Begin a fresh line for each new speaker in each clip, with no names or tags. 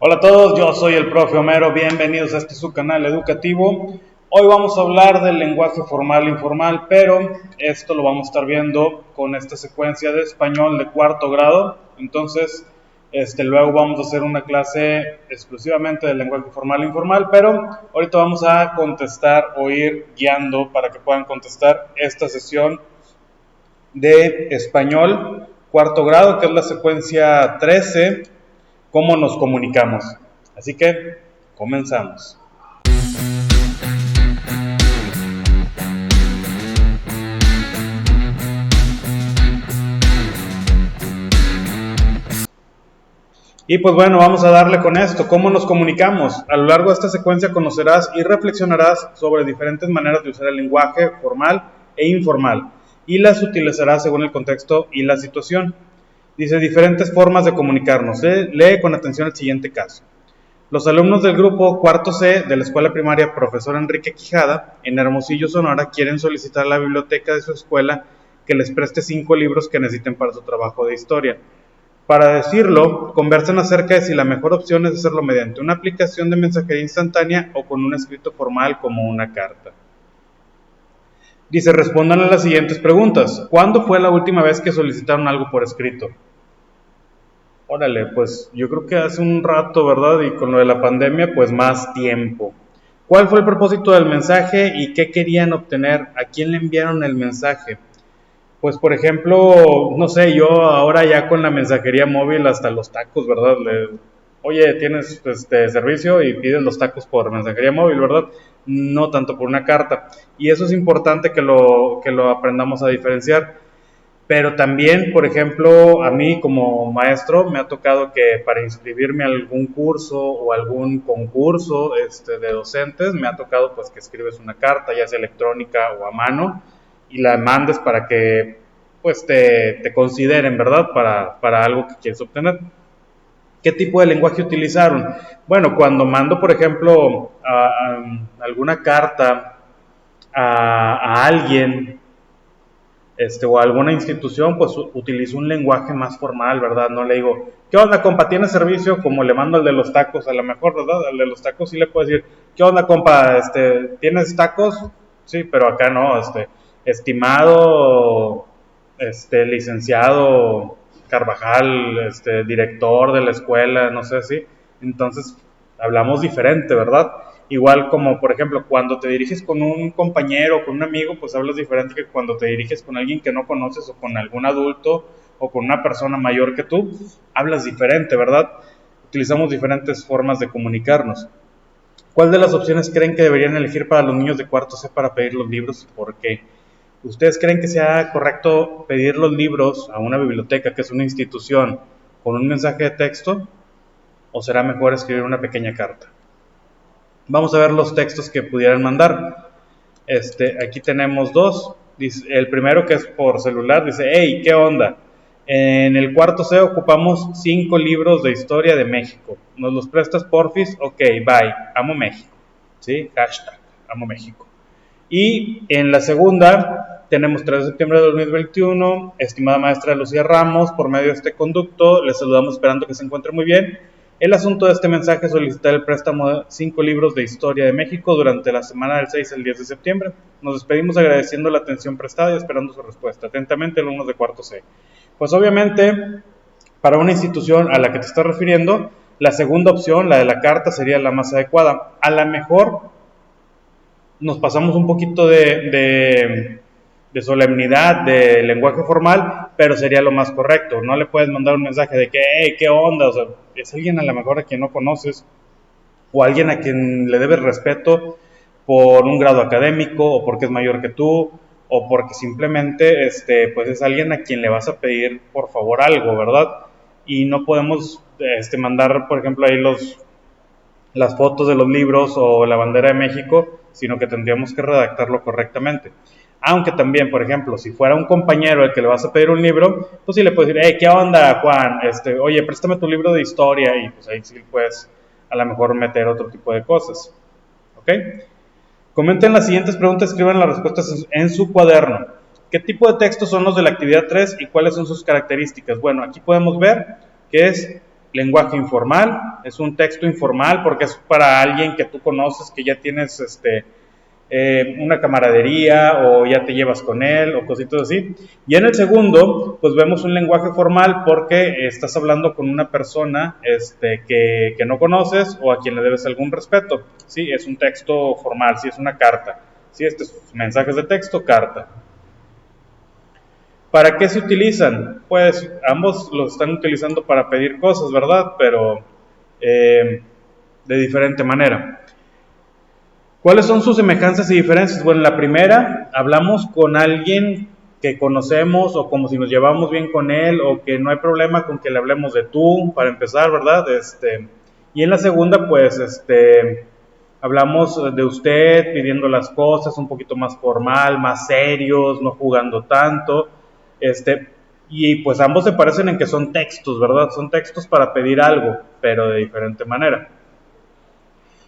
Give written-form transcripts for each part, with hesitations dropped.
Hola a todos, yo soy el profe Homero, bienvenidos a este su canal educativo. Hoy vamos a hablar del lenguaje formal e informal, pero esto lo vamos a estar viendo con esta secuencia de español de cuarto grado. Entonces, luego vamos a hacer una clase exclusivamente del lenguaje formal e informal, pero ahorita vamos a contestar o ir guiando para que puedan contestar esta sesión de español cuarto grado, que es la secuencia 13. ¿Cómo nos comunicamos? Así que comenzamos. Y pues bueno, vamos a darle con esto. ¿Cómo nos comunicamos? A lo largo de esta secuencia conocerás y reflexionarás sobre diferentes maneras de usar el lenguaje formal e informal y las utilizarás según el contexto y la situación. Dice diferentes formas de comunicarnos. Lee con atención el siguiente caso. Los alumnos del grupo cuarto C de la escuela primaria Profesor Enrique Quijada en Hermosillo, Sonora, quieren solicitar a la biblioteca de su escuela que les preste 5 libros que necesiten para su trabajo de historia. Para decirlo, conversan acerca de si la mejor opción es hacerlo mediante una aplicación de mensajería instantánea o con un escrito formal como una carta. Dice, respondan a las siguientes preguntas. ¿Cuándo fue la última vez que solicitaron algo por escrito? Órale, pues yo creo que hace un rato, ¿verdad? Y con lo de la pandemia, pues más tiempo. ¿Cuál fue el propósito del mensaje y qué querían obtener? ¿A quién le enviaron el mensaje? Pues por ejemplo, no sé, yo ahora ya con la mensajería móvil hasta los tacos, ¿verdad? Oye, tienes servicio y pides los tacos por mensajería móvil, ¿verdad? No tanto por una carta. Y eso es importante que lo aprendamos a diferenciar. Pero también, por ejemplo, a mí como maestro me ha tocado que para inscribirme a algún curso o algún concurso de docentes, me ha tocado pues que escribes una carta, ya sea electrónica o a mano, y la mandes para que pues te consideren, ¿verdad? Para algo que quieres obtener. ¿Qué tipo de lenguaje utilizaron? Bueno, cuando mando, por ejemplo, alguna carta a alguien, o alguna institución, pues utilizo un lenguaje más formal, ¿verdad? No le digo, ¿qué onda, compa? ¿Tienes servicio? Como le mando al de los tacos, a lo mejor, ¿verdad? Al de los tacos sí le puedo decir, ¿qué onda, compa? ¿Tienes tacos? Sí, pero acá no, estimado, licenciado Carvajal, director de la escuela, no sé si. Entonces, hablamos diferente, ¿verdad? Igual como, por ejemplo, cuando te diriges con un compañero, con un amigo, pues hablas diferente que cuando te diriges con alguien que no conoces o con algún adulto o con una persona mayor que tú, hablas diferente, ¿verdad? Utilizamos diferentes formas de comunicarnos. ¿Cuál de las opciones creen que deberían elegir para los niños de cuarto C para pedir los libros y por qué? ¿Ustedes creen que sea correcto pedir los libros a una biblioteca, que es una institución, con un mensaje de texto? ¿O será mejor escribir una pequeña carta? Vamos a ver los textos que pudieran mandar. Aquí tenemos dos. Dice, el primero, que es por celular, dice, hey, ¿qué onda? En el cuarto C ocupamos 5 libros de historia de México. ¿Nos los prestas, porfis? Ok, bye. Amo México. ¿Sí? Hashtag, amo México. Y en la segunda tenemos 3 de septiembre de 2021. Estimada maestra Lucía Ramos, por medio de este conducto, les saludamos esperando que se encuentre muy bien. El asunto de este mensaje es solicitar el préstamo de 5 libros de historia de México durante la semana del 6 al 10 de septiembre. Nos despedimos agradeciendo la atención prestada y esperando su respuesta. Atentamente, alumnos de cuarto C. Pues obviamente, para una institución a la que te estás refiriendo, la segunda opción, la de la carta, sería la más adecuada. A lo mejor nos pasamos un poquito de solemnidad, de lenguaje formal, pero sería lo más correcto. No le puedes mandar un mensaje de que, hey, ¿qué onda? O sea, es alguien a lo mejor a quien no conoces, o alguien a quien le debes respeto por un grado académico, o porque es mayor que tú, o porque simplemente pues es alguien a quien le vas a pedir por favor algo, ¿verdad? Y no podemos mandar, por ejemplo, ahí las fotos de los libros o la bandera de México, sino que tendríamos que redactarlo correctamente. Aunque también, por ejemplo, si fuera un compañero al que le vas a pedir un libro, pues sí le puedes decir, hey, ¿qué onda, Juan? Oye, préstame tu libro de historia, y pues ahí sí puedes a lo mejor meter otro tipo de cosas. ¿Ok? Comenten las siguientes preguntas, escriban las respuestas en su cuaderno. ¿Qué tipo de textos son los de la actividad 3 y cuáles son sus características? Bueno, aquí podemos ver que es lenguaje informal, es un texto informal porque es para alguien que tú conoces, que ya tienes una camaradería o ya te llevas con él o cositas así. Y en el segundo, pues vemos un lenguaje formal porque estás hablando con una persona que no conoces o a quien le debes algún respeto. Sí, es un texto formal, sí, es una carta. Sí, mensajes de texto, carta. ¿Para qué se utilizan? Pues ambos los están utilizando para pedir cosas, ¿verdad? Pero de diferente manera. ¿Cuáles son sus semejanzas y diferencias? Bueno, la primera, hablamos con alguien que conocemos o como si nos llevamos bien con él o que no hay problema con que le hablemos de tú, para empezar, ¿verdad? Y en la segunda, pues, hablamos de usted pidiendo las cosas un poquito más formal, más serios, no jugando tanto, y pues ambos se parecen en que son textos, ¿verdad? Son textos para pedir algo, pero de diferente manera.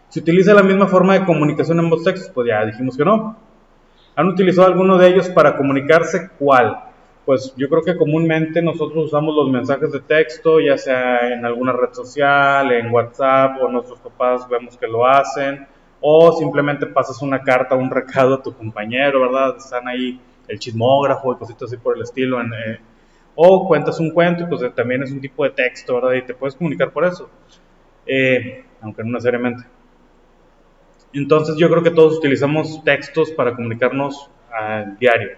¿Se utiliza la misma forma de comunicación en ambos textos? Pues ya dijimos que no. ¿Han utilizado alguno de ellos para comunicarse? ¿Cuál? Pues yo creo que comúnmente nosotros usamos los mensajes de texto, ya sea en alguna red social, en WhatsApp, o nuestros papás vemos que lo hacen, o simplemente pasas una carta, un recado a tu compañero, ¿verdad? Están ahí el chismógrafo y cositas así por el estilo, o cuentas un cuento y pues también es un tipo de texto, ¿verdad? Y te puedes comunicar por eso, aunque no necesariamente. Entonces yo creo que todos utilizamos textos para comunicarnos a diario.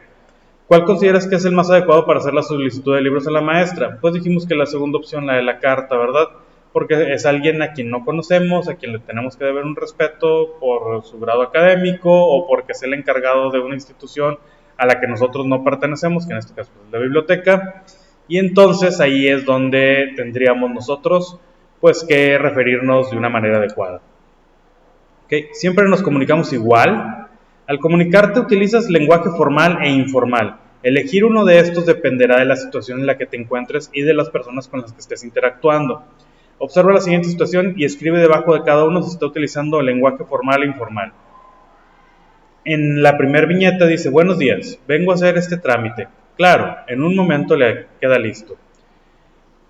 ¿Cuál consideras que es el más adecuado para hacer la solicitud de libros a la maestra? Pues dijimos que la segunda opción, la de la carta, ¿verdad? Porque es alguien a quien no conocemos, a quien le tenemos que deber un respeto por su grado académico o porque es el encargado de una institución a la que nosotros no pertenecemos, que en este caso es la biblioteca. Y entonces ahí es donde tendríamos nosotros pues que referirnos de una manera adecuada. ¿Okay? Siempre nos comunicamos igual. Al comunicarte utilizas lenguaje formal e informal. Elegir uno de estos dependerá de la situación en la que te encuentres y de las personas con las que estés interactuando. Observa la siguiente situación y escribe debajo de cada uno si está utilizando el lenguaje formal e informal. En la primera viñeta dice, buenos días, vengo a hacer este trámite. Claro, en un momento le queda listo.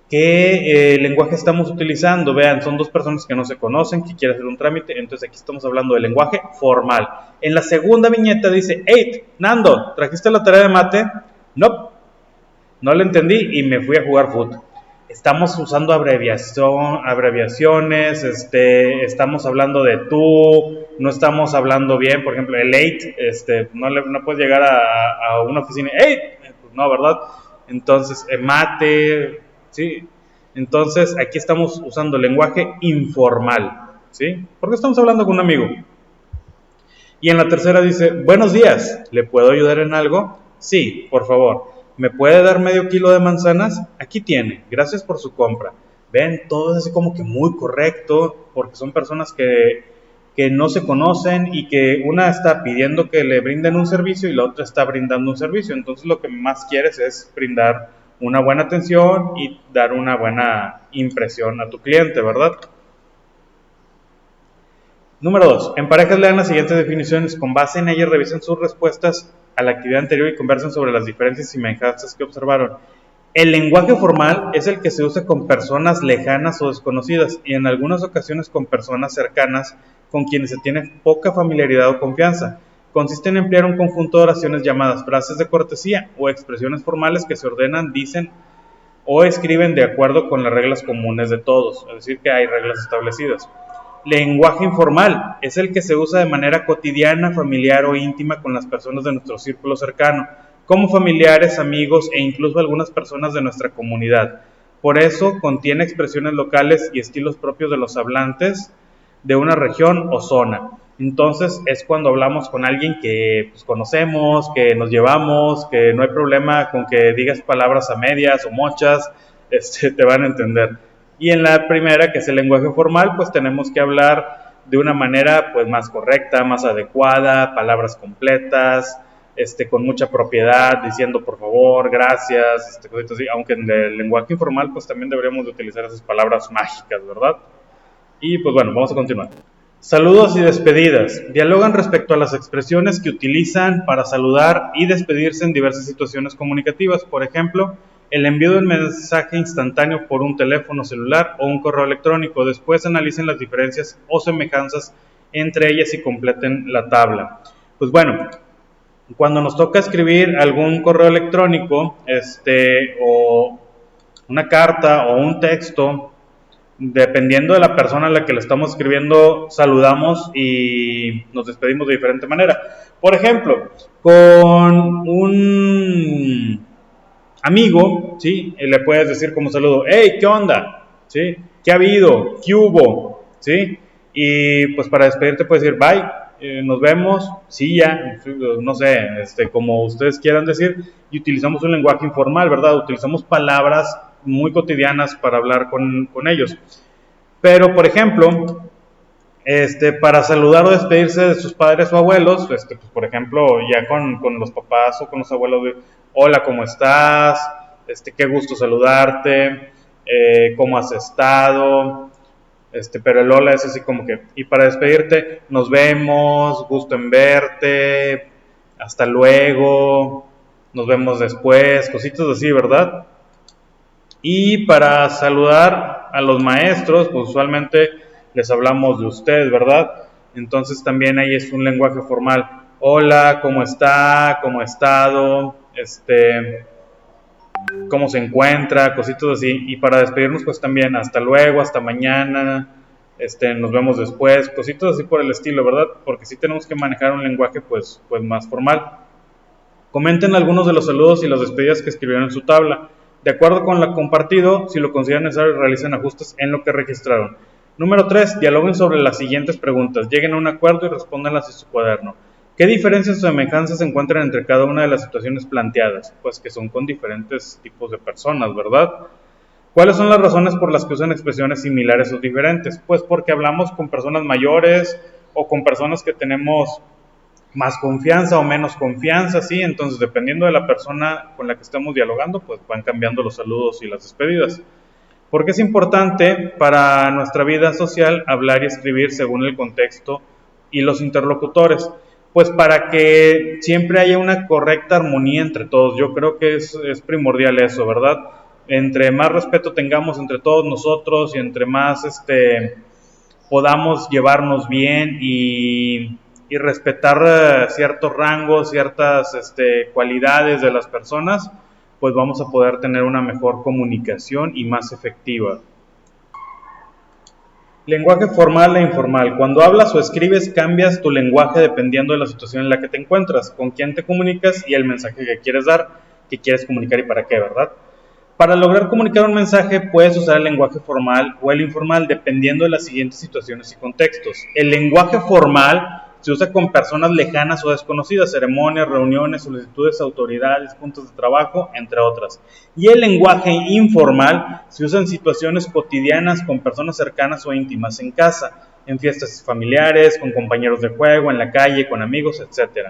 ¿Qué lenguaje estamos utilizando? Vean, son dos personas que no se conocen, que quieren hacer un trámite, entonces aquí estamos hablando de lenguaje formal. En la segunda viñeta dice, hey, Nando, ¿trajiste la tarea de mate? No le entendí y me fui a jugar fútbol. Estamos usando abreviaciones, estamos hablando de tú, no estamos hablando bien, por ejemplo, el late, no puedes llegar a una oficina, hey, pues no, ¿verdad? Entonces, mate... ¿sí? Entonces, aquí estamos usando lenguaje informal, ¿sí? Porque estamos hablando con un amigo. Y en la tercera dice, buenos días, ¿le puedo ayudar en algo? Sí, por favor. ¿Me puede dar medio kilo de manzanas? Aquí tiene, gracias por su compra. Ven, todo es así como que muy correcto, porque son personas que no se conocen y que una está pidiendo que le brinden un servicio y la otra está brindando un servicio. Entonces, lo que más quieres es brindar una buena atención y dar una buena impresión a tu cliente, ¿verdad? Número 2. En parejas lean las siguientes definiciones. Con base en ellas revisen sus respuestas a la actividad anterior y conversen sobre las diferencias y semejanzas que observaron. El lenguaje formal es el que se usa con personas lejanas o desconocidas y en algunas ocasiones con personas cercanas con quienes se tiene poca familiaridad o confianza. Consiste en emplear un conjunto de oraciones llamadas frases de cortesía o expresiones formales que se ordenan, dicen o escriben de acuerdo con las reglas comunes de todos, es decir, que hay reglas establecidas. Lenguaje informal es el que se usa de manera cotidiana, familiar o íntima con las personas de nuestro círculo cercano, como familiares, amigos e incluso algunas personas de nuestra comunidad. Por eso contiene expresiones locales y estilos propios de los hablantes de una región o zona. Entonces es cuando hablamos con alguien que pues, conocemos, que nos llevamos, que no hay problema con que digas palabras a medias o mochas, te van a entender. Y en la primera, que es el lenguaje formal, pues tenemos que hablar de una manera pues más correcta, más adecuada, palabras completas, con mucha propiedad, diciendo por favor, gracias, cositas así. Aunque en el lenguaje informal pues también deberíamos de utilizar esas palabras mágicas, ¿verdad? Y pues bueno, vamos a continuar. Saludos y despedidas. Dialogan respecto a las expresiones que utilizan para saludar y despedirse en diversas situaciones comunicativas. Por ejemplo, el envío de un mensaje instantáneo por un teléfono celular o un correo electrónico. Después analicen las diferencias o semejanzas entre ellas y completen la tabla. Pues bueno, cuando nos toca escribir algún correo electrónico, o una carta o un texto, dependiendo de la persona a la que le estamos escribiendo, saludamos y nos despedimos de diferente manera. Por ejemplo, con un amigo, ¿sí? Le puedes decir como saludo, hey, ¿qué onda? ¿Sí? ¿Qué ha habido? ¿Qué hubo? ¿Sí? Y pues para despedirte puedes decir, bye, nos vemos, sí, ya, no sé, como ustedes quieran decir, y utilizamos un lenguaje informal, ¿verdad? Utilizamos palabras muy cotidianas para hablar con ellos. Pero, por ejemplo, para saludar o despedirse de sus padres o abuelos, pues, por ejemplo, ya con los papás o con los abuelos, hola, ¿cómo estás? Qué gusto saludarte, ¿cómo has estado? Pero el hola es así como que, y para despedirte, nos vemos, gusto en verte, hasta luego, nos vemos después, cositas así, ¿verdad? Y para saludar a los maestros, pues usualmente les hablamos de usted, ¿verdad? Entonces también ahí es un lenguaje formal. Hola, ¿cómo está? ¿Cómo ha estado? ¿Cómo se encuentra? Cositas así. Y para despedirnos, pues también hasta luego, hasta mañana, nos vemos después, cositas así por el estilo, ¿verdad? Porque sí tenemos que manejar un lenguaje pues más formal. Comenten algunos de los saludos y las despedidas que escribieron en su tabla. De acuerdo con lo compartido, si lo consideran necesario, realicen ajustes en lo que registraron. Número 3. Dialoguen sobre las siguientes preguntas. Lleguen a un acuerdo y respóndanlas en su cuaderno. ¿Qué diferencias o semejanzas se encuentran entre cada una de las situaciones planteadas? Pues que son con diferentes tipos de personas, ¿verdad? ¿Cuáles son las razones por las que usan expresiones similares o diferentes? Pues porque hablamos con personas mayores o con personas que tenemos más confianza o menos confianza, ¿sí? Entonces, dependiendo de la persona con la que estemos dialogando, pues van cambiando los saludos y las despedidas. Porque es importante para nuestra vida social hablar y escribir según el contexto y los interlocutores. Pues para que siempre haya una correcta armonía entre todos. Yo creo que es primordial eso, ¿verdad? Entre más respeto tengamos entre todos nosotros y entre más podamos llevarnos bien y respetar ciertos rangos, ciertas cualidades de las personas, pues vamos a poder tener una mejor comunicación y más efectiva. Lenguaje formal e informal. Cuando hablas o escribes, cambias tu lenguaje dependiendo de la situación en la que te encuentras, con quién te comunicas y el mensaje que quieres dar, que quieres comunicar y para qué, ¿verdad? Para lograr comunicar un mensaje puedes usar el lenguaje formal o el informal dependiendo de las siguientes situaciones y contextos. El lenguaje formal se usa con personas lejanas o desconocidas, ceremonias, reuniones, solicitudes, autoridades, puntos de trabajo, entre otras. Y el lenguaje informal se usa en situaciones cotidianas con personas cercanas o íntimas en casa, en fiestas familiares, con compañeros de juego, en la calle, con amigos, etc.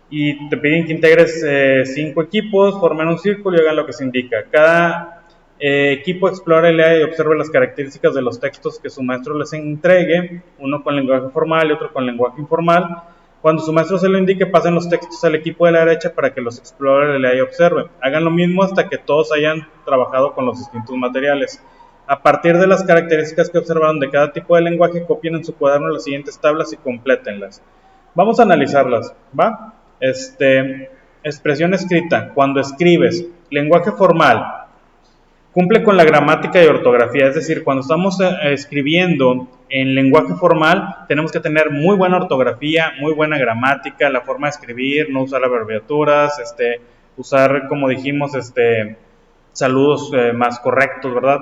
Y te piden que integres 5 equipos, formen un círculo y hagan lo que se indica. Cada equipo explora, lea y observe las características de los textos que su maestro les entregue, uno con lenguaje formal y otro con lenguaje informal. Cuando su maestro se lo indique, pasen los textos al equipo de la derecha para que los explore, lea y observe. Hagan lo mismo hasta que todos hayan trabajado con los distintos materiales. A partir de las características que observaron de cada tipo de lenguaje, copien en su cuaderno las siguientes tablas y complétenlas. Vamos a analizarlas, ¿va? Expresión escrita, cuando escribes. Lenguaje formal, cumple con la gramática y ortografía, es decir, cuando estamos escribiendo en lenguaje formal, tenemos que tener muy buena ortografía, muy buena gramática, la forma de escribir, no usar abreviaturas, usar, como dijimos, saludos más correctos, ¿verdad?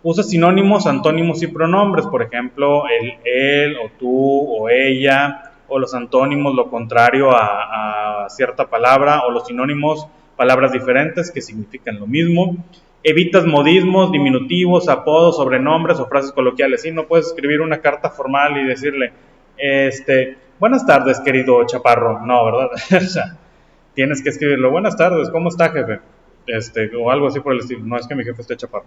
Usa sinónimos, antónimos y pronombres, por ejemplo, el, él, o tú, o ella, o los antónimos, lo contrario a cierta palabra, o los sinónimos, palabras diferentes que significan lo mismo. Evitas modismos, diminutivos, apodos, sobrenombres o frases coloquiales. ¿Sí? No puedes escribir una carta formal y decirle, buenas tardes, querido Chaparro. No, ¿verdad? O sea, tienes que escribirlo, buenas tardes, ¿cómo está, jefe? O algo así por el estilo. No es que mi jefe esté chaparro.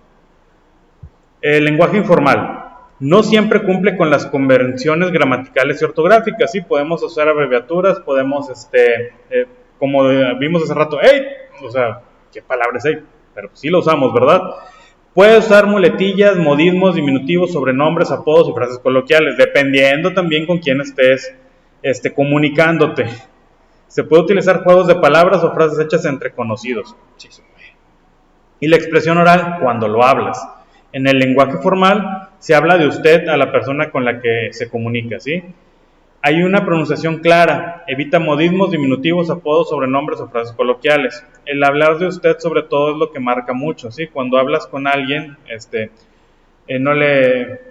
El lenguaje informal no siempre cumple con las convenciones gramaticales y ortográficas. Sí, podemos usar abreviaturas, podemos, como vimos hace rato, ¡hey! O sea, ¿qué palabra es hey? pero sí lo usamos, ¿verdad? Puede usar muletillas, modismos, diminutivos, sobrenombres, apodos y frases coloquiales, dependiendo también con quién estés comunicándote. Se puede utilizar juegos de palabras o frases hechas entre conocidos. Sí, se puede. Y la expresión oral cuando lo hablas. En el lenguaje formal se habla de usted a la persona con la que se comunica, ¿sí? Hay una pronunciación clara, evita modismos, diminutivos, apodos, sobrenombres o frases coloquiales. El hablar de usted sobre todo es lo que marca mucho, ¿sí? Cuando hablas con alguien, no le...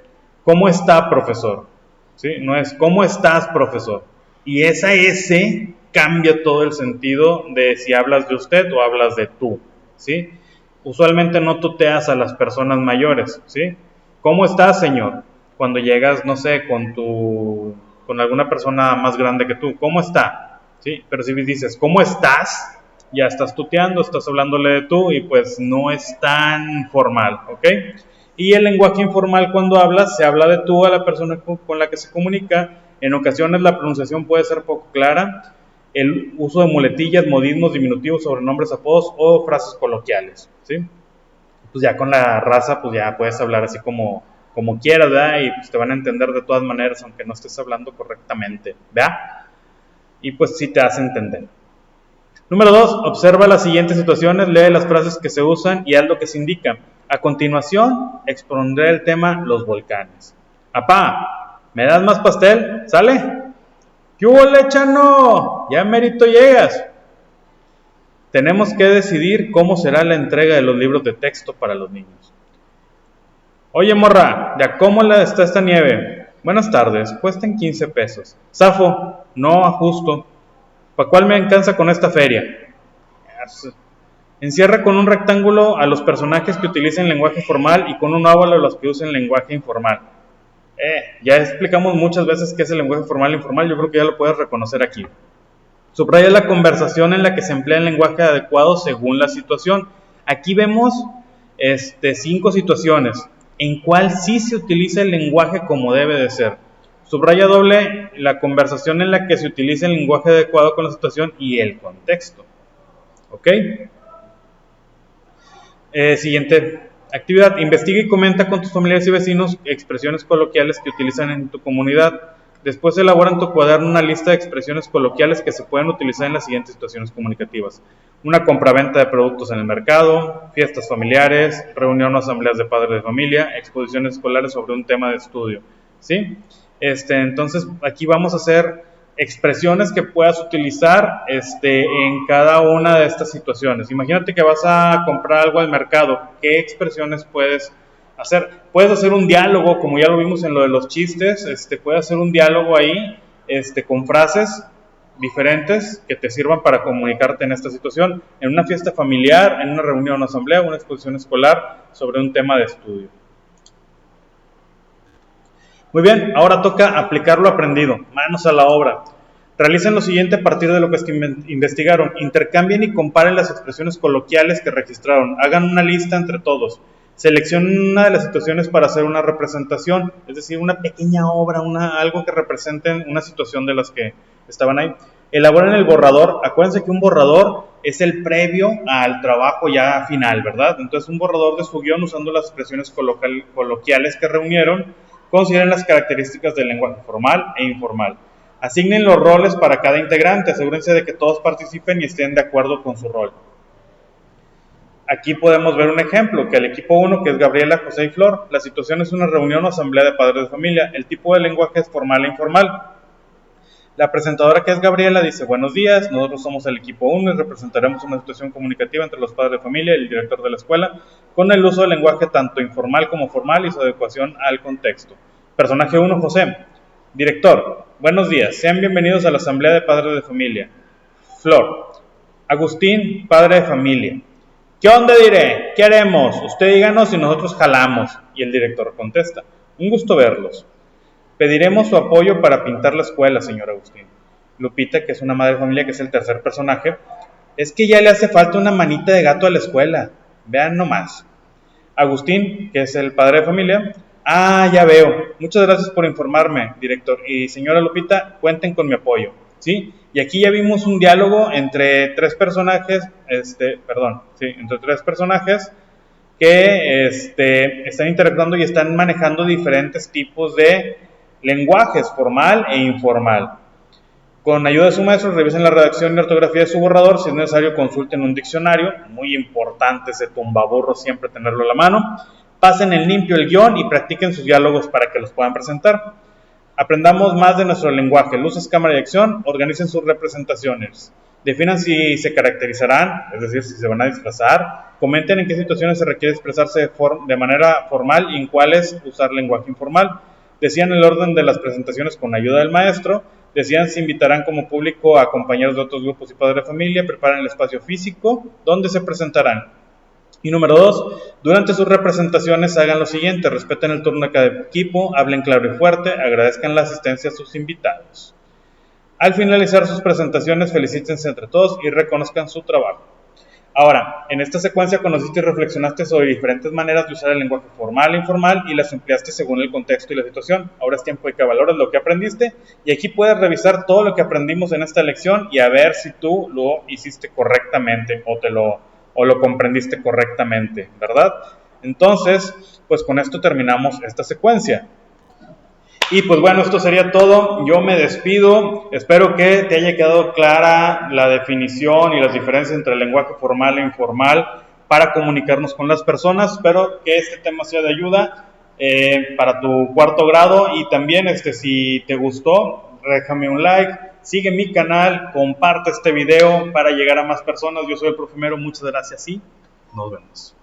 ¿Cómo está, profesor? ¿Sí? No es ¿cómo estás, profesor? Y esa S cambia todo el sentido de si hablas de usted o hablas de tú, ¿sí? Usualmente no tuteas a las personas mayores, ¿sí? ¿Cómo estás, señor? Cuando llegas, no sé, con alguna persona más grande que tú, ¿cómo está? ¿Sí? Pero si dices, ¿cómo estás? Ya estás tuteando, estás hablándole de tú y pues no es tan formal, ¿ok? Y el lenguaje informal cuando hablas, se habla de tú a la persona con la que se comunica. En ocasiones la pronunciación puede ser poco clara, el uso de muletillas, modismos, diminutivos, sobrenombres, apodos o frases coloquiales, ¿sí? Pues ya con la raza, pues ya puedes hablar así como quieras, ¿verdad? Y pues te van a entender de todas maneras, aunque no estés hablando correctamente, ¿verdad? Y pues sí te hace entender. Número 2, observa las siguientes situaciones, lee las frases que se usan y haz lo que se indica. A continuación, expondré el tema los volcanes. Apá, ¿me das más pastel? ¿Sale? ¿Qué hubo, lechano? Ya mérito llegas. Tenemos que decidir cómo será la entrega de los libros de texto para los niños. Oye, morra, ¿ya cómo está esta nieve? Buenas tardes, cuestan 15 pesos. Zafo, no ajusto. ¿Para cuál me alcanza con esta feria? Encierra con un rectángulo a los personajes que utilicen lenguaje formal y con un óvalo a los que usen lenguaje informal. Ya explicamos muchas veces qué es el lenguaje formal e informal, yo creo que ya lo puedes reconocer aquí. Subraya la conversación en la que se emplea el lenguaje adecuado según la situación. Aquí vemos 5 situaciones en cuál sí se utiliza el lenguaje como debe de ser. Subraya doble la conversación en la que se utiliza el lenguaje adecuado con la situación y el contexto. ¿Ok? Siguiente actividad. Investiga y comenta con tus familiares y vecinos expresiones coloquiales que utilizan en tu comunidad. Después elabora en tu cuaderno una lista de expresiones coloquiales que se pueden utilizar en las siguientes situaciones comunicativas. Una compraventa de productos en el mercado, fiestas familiares, reunión o asambleas de padres de familia, exposiciones escolares sobre un tema de estudio, ¿sí? Entonces, aquí vamos a hacer expresiones que puedas utilizar en cada una de estas situaciones. Imagínate que vas a comprar algo al mercado, ¿qué expresiones puedes hacer? Puedes hacer un diálogo, como ya lo vimos en lo de los chistes, puedes hacer un diálogo ahí, con frases diferentes que te sirvan para comunicarte en esta situación, en una fiesta familiar, en una reunión o asamblea, una exposición escolar sobre un tema de estudio. Muy bien, ahora toca aplicar lo aprendido, manos a la obra. Realicen lo siguiente a partir de lo que investigaron. Intercambien y comparen las expresiones coloquiales que registraron. Hagan una lista entre todos. Seleccionen una de las situaciones para hacer una representación, es decir, una pequeña obra, algo que represente una situación de las que estaban ahí. Elaboren el borrador. Acuérdense que un borrador es el previo al trabajo ya final, ¿verdad? Entonces, un borrador de su guión usando las expresiones coloquiales que reunieron. Consideren las características del lenguaje formal e informal. Asignen los roles para cada integrante. Asegúrense de que todos participen y estén de acuerdo con su rol. Aquí podemos ver un ejemplo, que el equipo 1, que es Gabriela, José y Flor, la situación es una reunión o asamblea de padres de familia. El tipo de lenguaje es formal e informal. La presentadora, que es Gabriela, dice: buenos días, nosotros somos el equipo 1 y representaremos una situación comunicativa entre los padres de familia y el director de la escuela, con el uso del lenguaje tanto informal como formal y su adecuación al contexto. Personaje 1, José. Director: buenos días, sean bienvenidos a la asamblea de padres de familia. Flor: Agustín, padre de familia. ¿Qué onda, diré? ¿Qué haremos? Usted díganos y nosotros jalamos. Y el director contesta: un gusto verlos. Pediremos su apoyo para pintar la escuela, señor Agustín. Lupita, que es una madre de familia, que es el tercer personaje: es que ya le hace falta una manita de gato a la escuela. Vean nomás. Agustín, que es el padre de familia: ya veo. Muchas gracias por informarme, director. Y señora Lupita, cuenten con mi apoyo. ¿sí? Y aquí ya vimos un diálogo entre tres personajes, entre tres personajes que están interactuando y están manejando diferentes tipos de lenguajes, formal e informal. Con ayuda de su maestro, revisen la redacción y ortografía de su borrador. Si es necesario, consulten un diccionario. Muy importante ese tumbaburro, siempre tenerlo a la mano. Pasen en limpio el guión y practiquen sus diálogos para que los puedan presentar. Aprendamos más de nuestro lenguaje. Luces, cámara y acción. Organicen sus representaciones. Definan si se caracterizarán, es decir, si se van a disfrazar. Comenten en qué situaciones se requiere expresarse de manera formal y en cuáles usar lenguaje informal. Decidan el orden de las presentaciones con ayuda del maestro. Decidan si invitarán como público a compañeros de otros grupos y padres de familia. Preparen el espacio físico donde se presentarán. Y número 2, durante sus representaciones hagan lo siguiente: respeten el turno de cada equipo, hablen claro y fuerte, agradezcan la asistencia a sus invitados. Al finalizar sus presentaciones, felicítense entre todos y reconozcan su trabajo. Ahora, en esta secuencia conociste y reflexionaste sobre diferentes maneras de usar el lenguaje formal e informal y las empleaste según el contexto y la situación. Ahora es tiempo de que valores lo que aprendiste y aquí puedes revisar todo lo que aprendimos en esta lección y a ver si tú lo hiciste correctamente o lo comprendiste correctamente, ¿verdad? Entonces, pues con esto terminamos esta secuencia. Y pues bueno, esto sería todo. Yo me despido. Espero que te haya quedado clara la definición y las diferencias entre el lenguaje formal e informal para comunicarnos con las personas. Espero que este tema sea de ayuda para tu cuarto grado. Y también si te gustó, déjame un like, sigue mi canal, comparte este video para llegar a más personas. Yo soy el Profe Mero, muchas gracias y nos vemos.